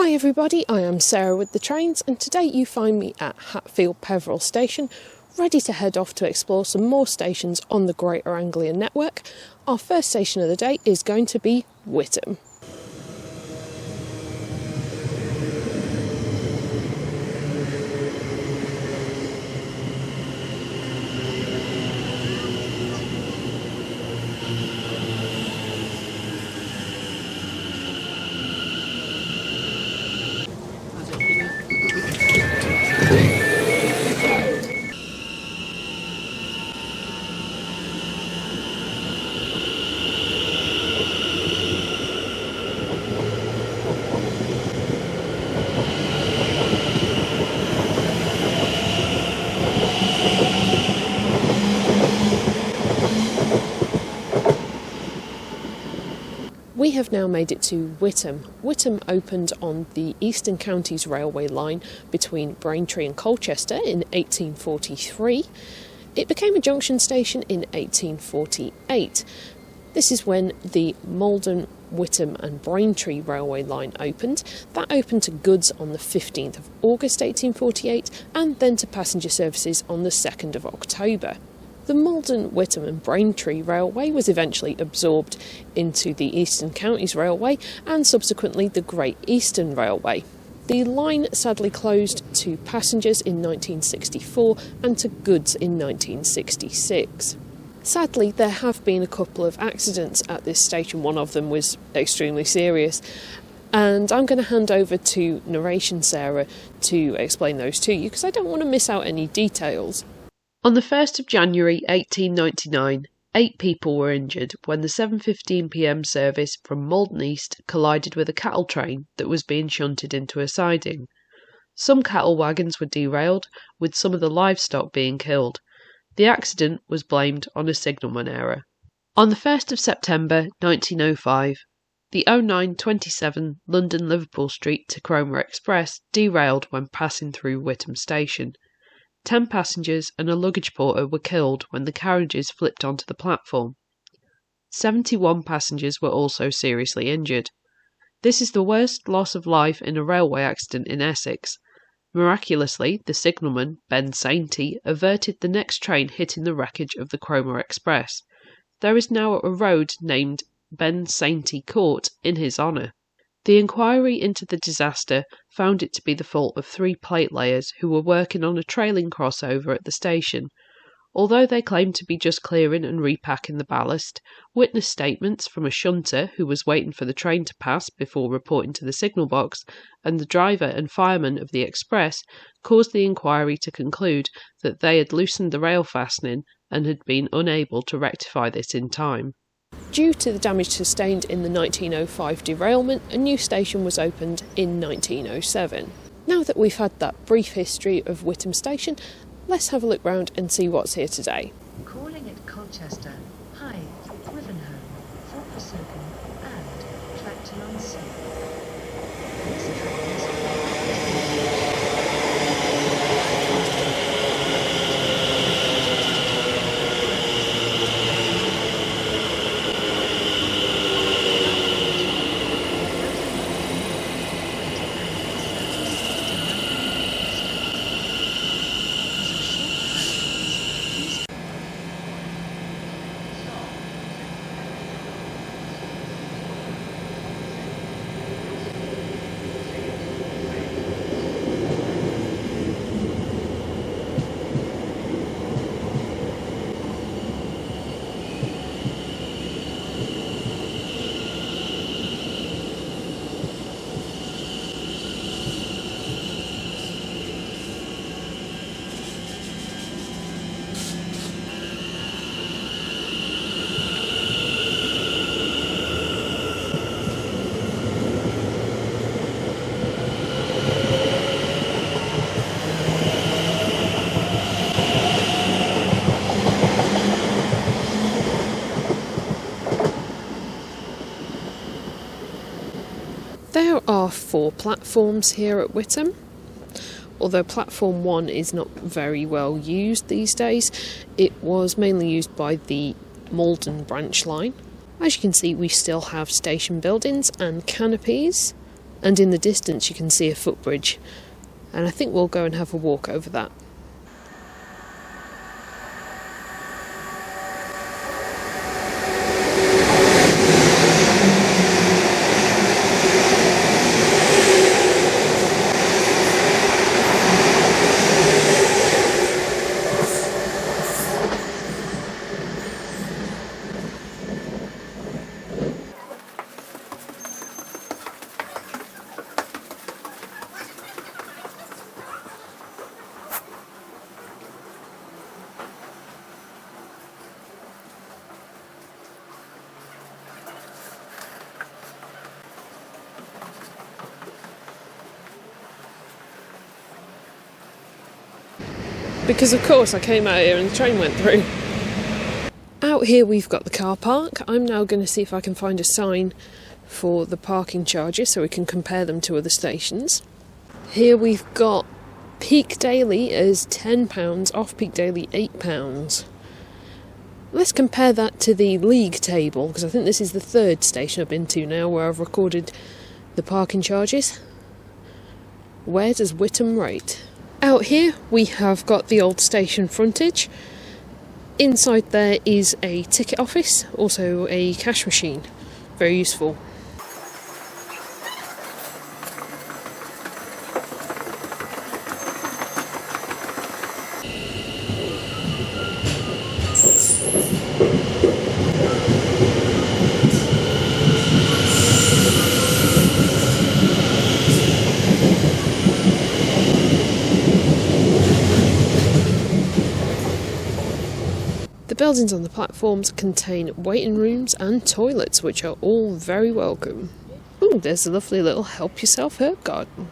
Hi everybody, I am Sarah with the trains, and today you find me at Hatfield Peveril Station, ready to head off to explore some more stations on the Greater Anglia network. Our first station of the day is going to be Witham. We have now made it to Witham. Witham opened on the Eastern Counties Railway line between Braintree and Colchester in 1843. It became a junction station in 1848. This is when the Malden, Witham and Braintree railway line opened. That opened to goods on the 15th of August 1848 and then to passenger services on the 2nd of October. The Malden, Witham and Braintree Railway was eventually absorbed into the Eastern Counties Railway and subsequently the Great Eastern Railway. The line sadly closed to passengers in 1964 and to goods in 1966. Sadly, there have been a couple of accidents at this station. One of them was extremely serious. And I'm going to hand over to Narration Sarah to explain those to you because I don't want to miss out any details. On the 1st of January 1899, 8 people were injured when the 7:15 p.m. service from Malden East collided with a cattle train that was being shunted into a siding. Some cattle wagons were derailed, with some of the livestock being killed. The accident was blamed on a signalman error. On the 1st of September 1905, the 0927 London-Liverpool Street to Cromer Express derailed when passing through Witham Station. 10 passengers and a luggage porter were killed when the carriages flipped onto the platform. 71 passengers were also seriously injured. This is the worst loss of life in a railway accident in Essex. Miraculously, the signalman, Ben Sainty, averted the next train hitting the wreckage of the Cromer Express. There is now a road named Ben Sainty Court in his honour. The inquiry into the disaster found it to be the fault of 3 plate layers who were working on a trailing crossover at the station. Although they claimed to be just clearing and repacking the ballast, witness statements from a shunter who was waiting for the train to pass before reporting to the signal box, and the driver and fireman of the express caused the inquiry to conclude that they had loosened the rail fastening and had been unable to rectify this in time. Due to the damage sustained in the 1905 derailment, a new station was opened in 1907. Now that we've had that brief history of Witham Station, let's have a look round and see what's here today. Calling at Colchester, Hythe, Wivenhome, Thorpe Soken and Clacton-on-Sea. This train is There are 4 platforms here at Witham. Although platform 1 is not very well used these days, it was mainly used by the Malden branch line. As you can see, we still have station buildings and canopies. and in the distance you can see a footbridge, and I think we'll go and have a walk over that. Because of course I came out here and the train went through. Out here we've got the car park. I'm now going to see if I can find a sign for the parking charges so we can compare them to other stations. Here we've got peak daily as £10, off-peak daily £8. Let's compare that to the league table, because I think this is the third station I've been to now where I've recorded the parking charges. Where does Witham rate? Out here we have got the old station frontage. Inside there is a ticket office, also a cash machine. Very useful. The buildings on the platforms contain waiting rooms and toilets, which are all very welcome. Ooh, there's a lovely little help yourself herb garden.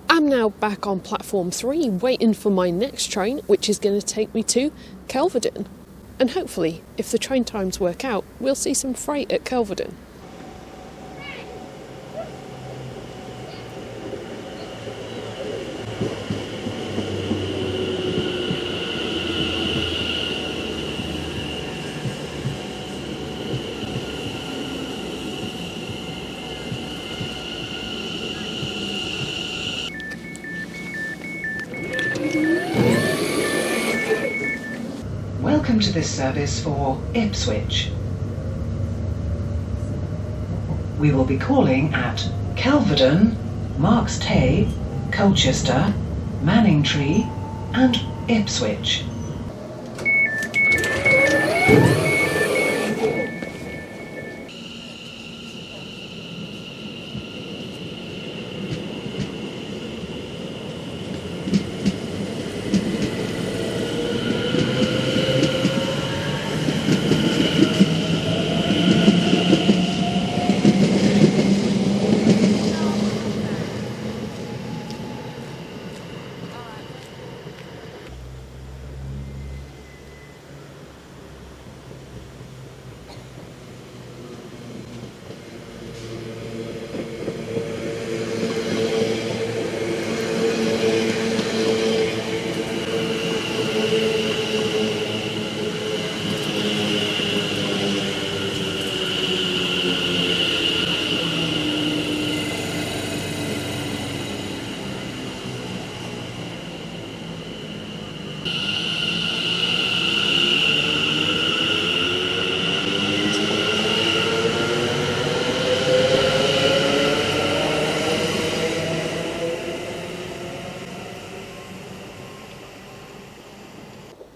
I'm now back on platform 3, waiting for my next train, which is going to take me to Kelvedon. And hopefully, if the train times work out, we'll see some freight at Kelvedon. Welcome to this service for Ipswich. We will be calling at Kelvedon, Marks Tey, Colchester, Manningtree and Ipswich.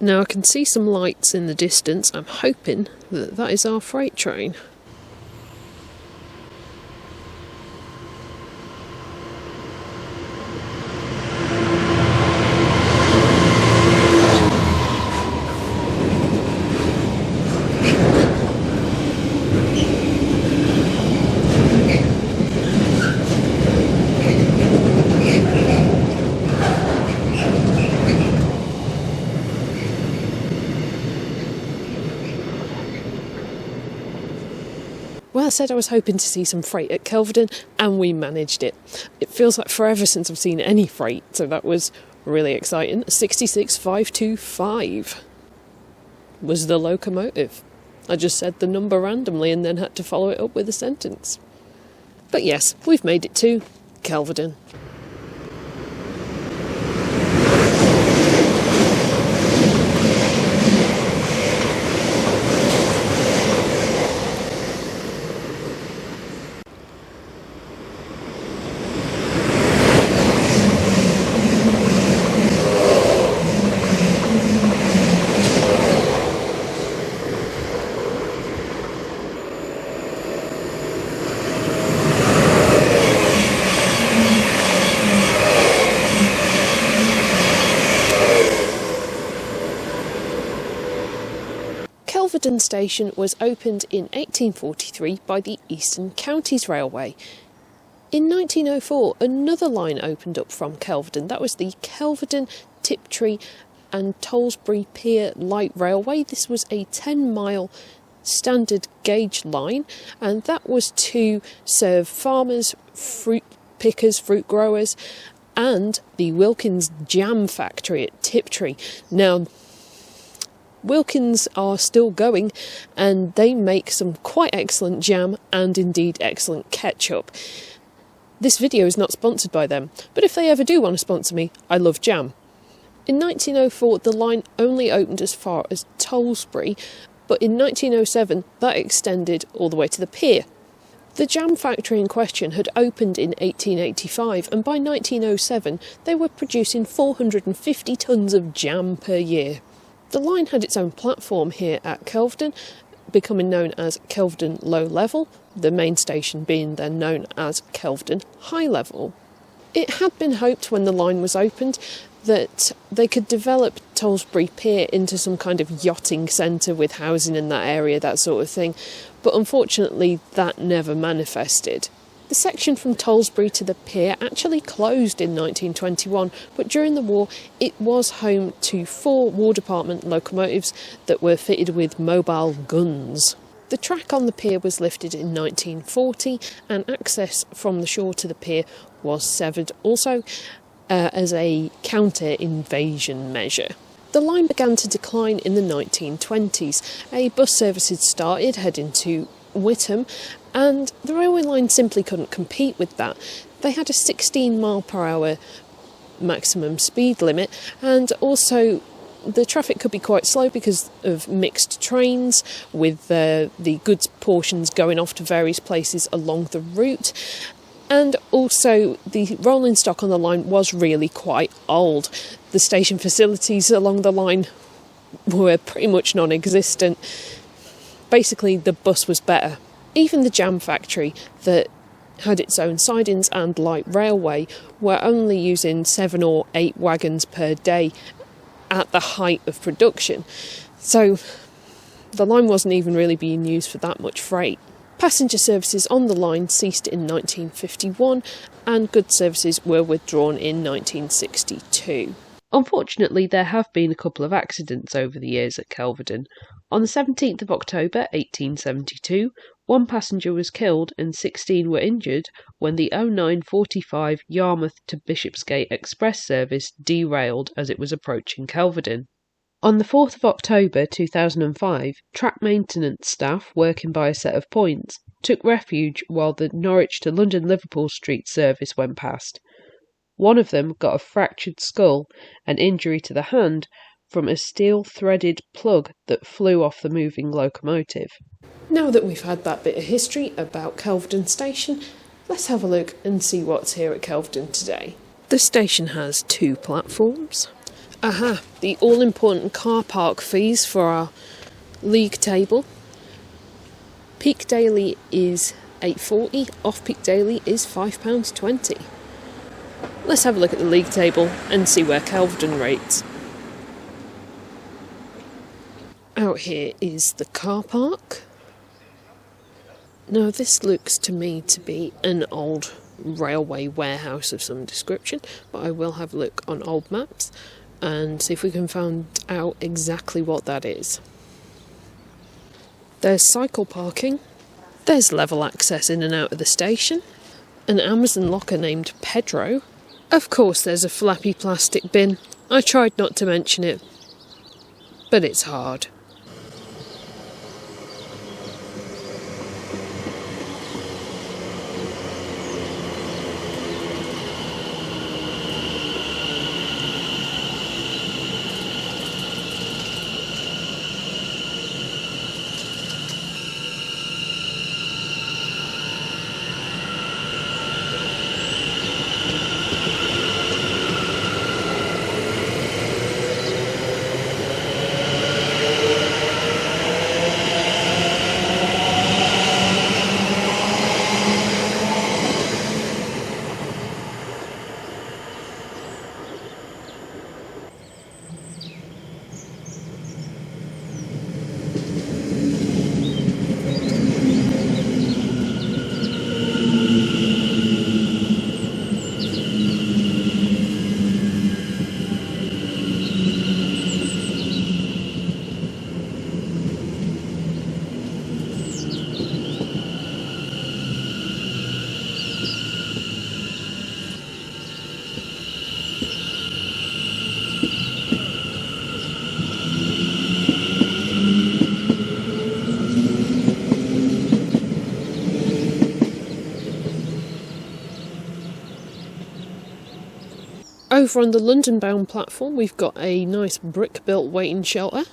Now I can see some lights in the distance. I'm hoping that that is our freight train. Well, I said I was hoping to see some freight at Kelvedon, and we managed it. It feels like forever since I've seen any freight, so that was really exciting. 66525 was the locomotive. I just said the number randomly and then had to follow it up with a sentence. But yes, we've made it to Kelvedon. Kelvedon Station was opened in 1843 by the Eastern Counties Railway. In 1904, another line opened up from Kelvedon. That was the Kelvedon, Tiptree and Tollesbury Pier Light Railway. This was a 10-mile standard gauge line, and that was to serve farmers, fruit pickers, fruit growers, and the Wilkins Jam Factory at Tiptree. Now, Wilkins are still going, and they make some quite excellent jam and indeed excellent ketchup. This video is not sponsored by them, but if they ever do want to sponsor me, I love jam. In 1904, the line only opened as far as Tollesbury, but in 1907 that extended all the way to the pier. The jam factory in question had opened in 1885, and by 1907 they were producing 450 tonnes of jam per year. The line had its own platform here at Kelvedon, becoming known as Kelvedon Low Level, the main station being then known as Kelvedon High Level. It had been hoped when the line was opened that they could develop Tollesbury Pier into some kind of yachting centre with housing in that area, that sort of thing, but unfortunately that never manifested. The section from Tollesbury to the pier actually closed in 1921, but during the war it was home to 4 War Department locomotives that were fitted with mobile guns. The track on the pier was lifted in 1940, and access from the shore to the pier was severed also as a counter-invasion measure. The line began to decline in the 1920s. A bus service had started heading to Witham, and the railway line simply couldn't compete with that. They had a 16 mile per hour maximum speed limit, and also the traffic could be quite slow because of mixed trains with the goods portions going off to various places along the route. And also the rolling stock on the line was really quite old. The station facilities along the line were pretty much non-existent. Basically the bus was better. Even the jam factory that had its own sidings and light railway were only using 7 or 8 wagons per day at the height of production. So the line wasn't even really being used for that much freight. Passenger services on the line ceased in 1951, and goods services were withdrawn in 1962. Unfortunately, there have been a couple of accidents over the years at Kelvedon. On the 17th of October 1872, 1 passenger was killed and 16 were injured when the 0945 Yarmouth to Bishopsgate express service derailed as it was approaching Kelvedon. On the 4th of October 2005, track maintenance staff working by a set of points took refuge while the Norwich to London Liverpool Street service went past. One of them got a fractured skull and injury to the hand from a steel-threaded plug that flew off the moving locomotive. Now that we've had that bit of history about Kelvedon Station, let's have a look and see what's here at Kelvedon today. The station has 2 platforms, Aha, the all-important car park fees for our league table. Peak daily is £8.40, off-peak daily is £5.20. Let's have a look at the league table and see where Kelvedon rates. Out here is the car park. Now this looks to me to be an old railway warehouse of some description, but I will have a look on old maps and see if we can find out exactly what that is. There's cycle parking, there's level access in and out of the station, an Amazon locker named Pedro. Of course there's a flappy plastic bin. I tried not to mention it, but it's hard. Over on the London-bound platform, we've got a nice brick-built waiting shelter.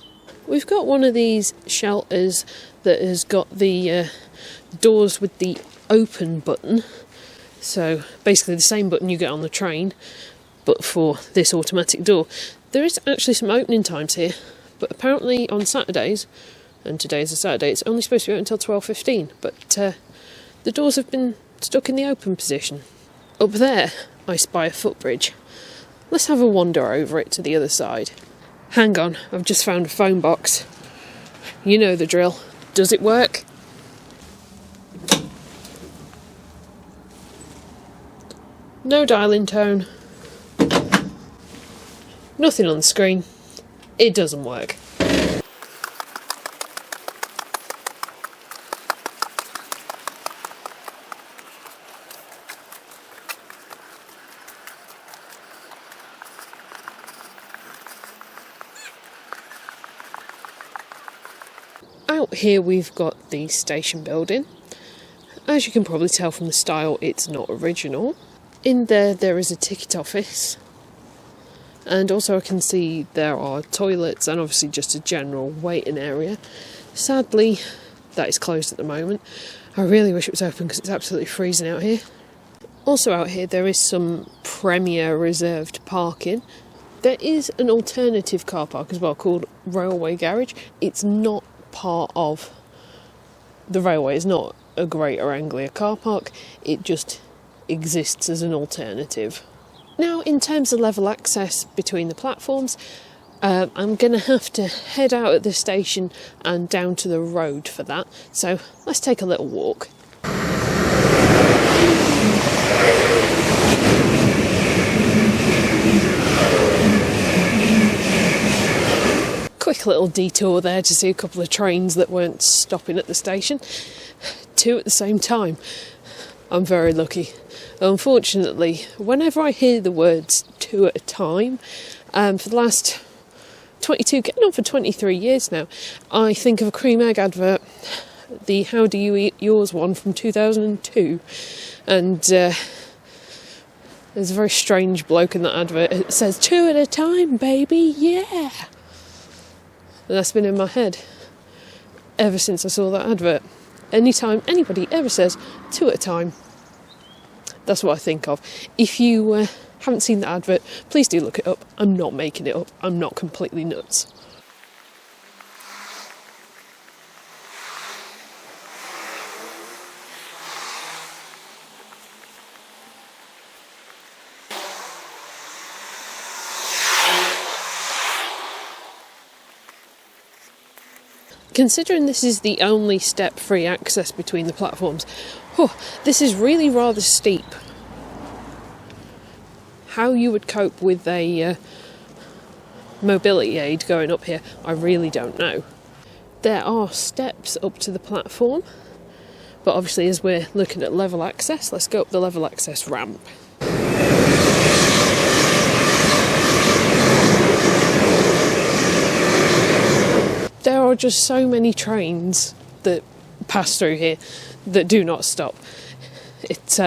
We've got one of these shelters that has got the doors with the open button. So basically the same button you get on the train, but for this automatic door. There is actually some opening times here, but apparently on Saturdays, and today's a Saturday, it's only supposed to be open until 12:15, but the doors have been stuck in the open position. Up there, I spy a footbridge. Let's have a wander over it to the other side. Hang on, I've just found a phone box. You know the drill. Does it work? No dialing tone. Nothing on the screen. It doesn't work. Out here we've got the station building. As you can probably tell from the style, it's not original. In there is a ticket office, and also I can see there are toilets and obviously just a general waiting area. Sadly, that is closed at the moment. I really wish it was open because it's absolutely freezing out here. Also out here there is some Premier reserved parking. There is an alternative car park as well called Railway Garage. It's not part of the railway, it's not a Greater Anglia car park, it just exists as an alternative. Now, in terms of level access between the platforms, I'm going to have to head out at the station and down to the road for that, so let's take a little walk. Quick little detour there to see a couple of trains that weren't stopping at the station. 2 at the same time. I'm very lucky. Unfortunately, whenever I hear the words 2 at a time, for the last 22, getting on for 23 years now, I think of a cream egg advert, the How Do You Eat Yours one from 2002, and there's a very strange bloke in that advert. It says 2 at a time, baby, yeah! And that's been in my head ever since I saw that advert. Anytime anybody ever says 2 at a time, that's what I think of. If you haven't seen the advert, please do look it up. I'm not making it up. I'm not completely nuts. Considering this is the only step-free access between the platforms, this is really rather steep. How you would cope with a mobility aid going up here, I really don't know. There are steps up to the platform, but obviously as we're looking at level access, let's go up the level access ramp. There are just so many trains that pass through here that do not stop. It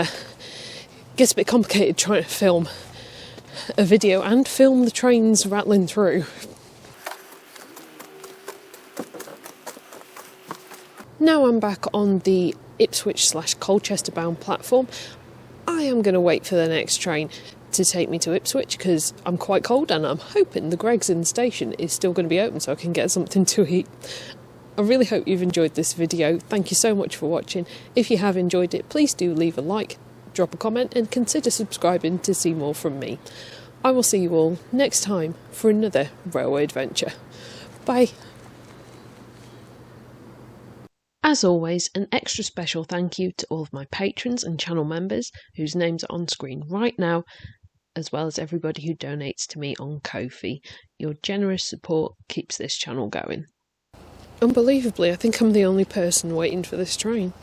gets a bit complicated trying to film a video and film the trains rattling through. Now I'm back on the Ipswich/Colchester bound platform. I am going to wait for the next train to take me to Ipswich because I'm quite cold and I'm hoping the Greggs Inn station is still going to be open so I can get something to eat. I really hope you've enjoyed this video. Thank you so much for watching. If you have enjoyed it, please do leave a like, drop a comment and consider subscribing to see more from me. I will see you all next time for another railway adventure. Bye. As always, an extra special thank you to all of my patrons and channel members whose names are on screen right now, as well as everybody who donates to me on Ko-fi. Your generous support keeps this channel going. Unbelievably, I think I'm the only person waiting for this train.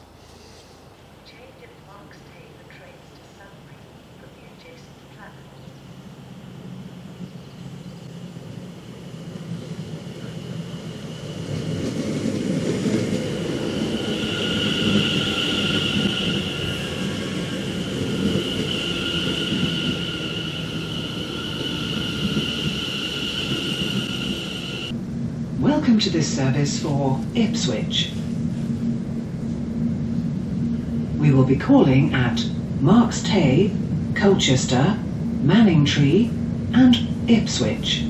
Welcome to this service for Ipswich. We will be calling at Marks Tey, Colchester, Manningtree and Ipswich.